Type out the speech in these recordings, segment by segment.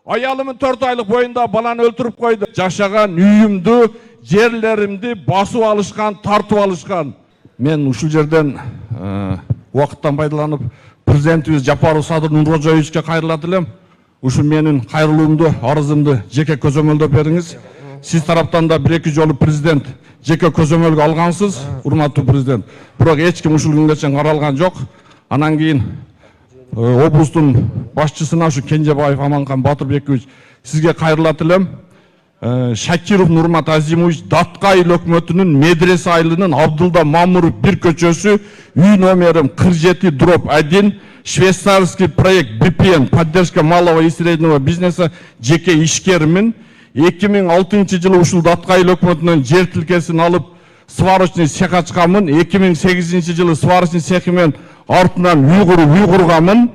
Ayalımın 4 aylık boyunda balаны öldürüp koydu. Жашаган үйүмдү, жерлеримди басып алышкан, тартып алышкан. Мен ушул жерден убакыттан пайдаланып президентибиз Жапаров Садыр Нуркожоевичке кайрылат элем. Ушул менин кайрылуумду, арызымды жеке көзөмөлдөп бериңиз. Сиз тараптан да 1-2 жолу президент жеке көзөмөлгө алгансыз, урматтуу президент. Бирок эч ким ушул күнгө чейин каралган жок. Анан кийин облустун башчысына ушу Кенжебаев Аманкан Батырбекович сизге кайрылат элем. Шакиров Нурмат Азимович Даткай өкмөтүнүн медресе айылынын Абдулда Мамуров 1 көчөсү, үй номерим 47/1, швейцарский проект BPN, поддержка малого и среднего бизнеса, жеке ишкермин. 2006 жылы ушул Даткай өкмөтүнөн жер тилкесин алып, сварочный цех ачканмын. 2008 жылы сварочный цехи менен артынан үй курганмын.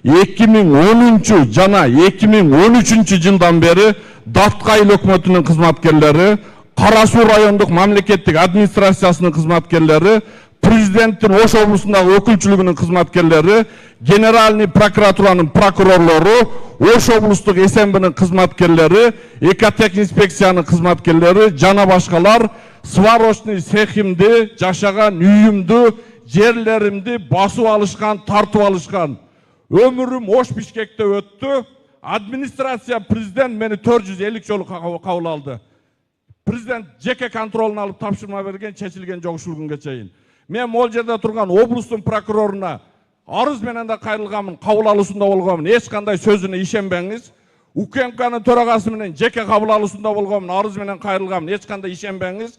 2010 жана 2013 жылдан бери Даткай өкмөтүнүн кызматкерлери, Кара Суу райондук мамлекеттик администрациясынын кызматкерлери, президенттин Ош облусундагы өкүлчүлүгүнүн кызматкерлери, генеральный прокуратуранын прокурорлору, Ош облустук СМБнын кызматкерлери, экотех инспекциянын кызматкерлери жана башкалар сварочный цехимди, жашаган үйүмдү, жерлеримди басып алышкан, тартып алышкан. Ömrüm Oş Bişkek'te öttü. Administrasiya prezident meni 450 жолу kabul aldı. Prezident jeke kontrolünü alıp tapşırma bergen, çeçilgen жок ушул күнгө чейин. Men ол жерде турган облустун прокурорuna арыз менен да кайрылганмын, кабыл алуусунда болгонмун. Эч кандай сөзүнө ишенбеңиз. УКМКнын төрагасы менен жеке кабыл алуусунда болгонмун, арыз менен кайрылганмын. Эч кандай ишенбеңиз.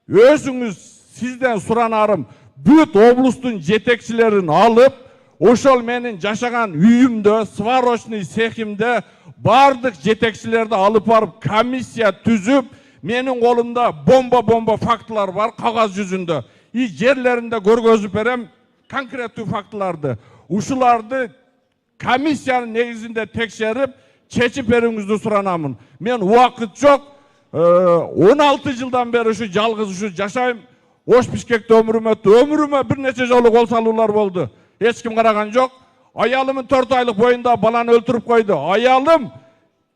Өзүңүз сизден суранарым, бүт облустун жетекчилерин алып, ошол менин жашаган үйүмдө, сварочный цехимде бардык жетекчилерди алып барып комиссия түзүп, менин колумда бомба фактылар бар кагаз жүзүндө. И жерлеринде көргөзүп берем конкреттүү фактыларды. Ушуларды комиссиянын негизинде текшерип, чечип бериңизди суранамын. Мен убакыт жок, 16 жылдан бери ушу жалгыз ушу жашайм. Ош Бишкекте өмүрүм өттү. Өмүрүмө бир нече жолу кол салуулар болду. Эч ким караган жок. Аялымын 4 айlık boyunda баланы öldürüp koydu. Ayalım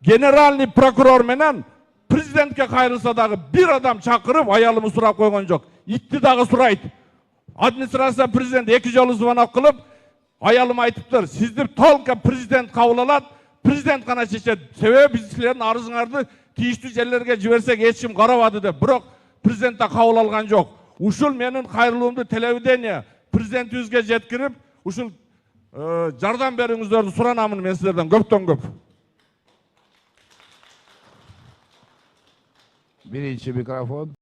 генеральный прокурор менен президентке кайрылса дагы бир адам чакырып аялымы сурап койгон жок. Итти дагы сурайт. Администрация президент 2 жолу звонок кылып, аялым айтыптыр, сизди только президент кабыл алат, президент гана чечет. Себеби биз силердин арызыңарды тийиштүү жерлерге жиберсек эч ким карабады деп. Бирок президент да кабыл алган жок. Ушул менин кайрылуумду телевидение президентибизге жеткирип, ушул жардам бериңиздерди суранамын мен силерден көптөн көп. Birinci mikrofon.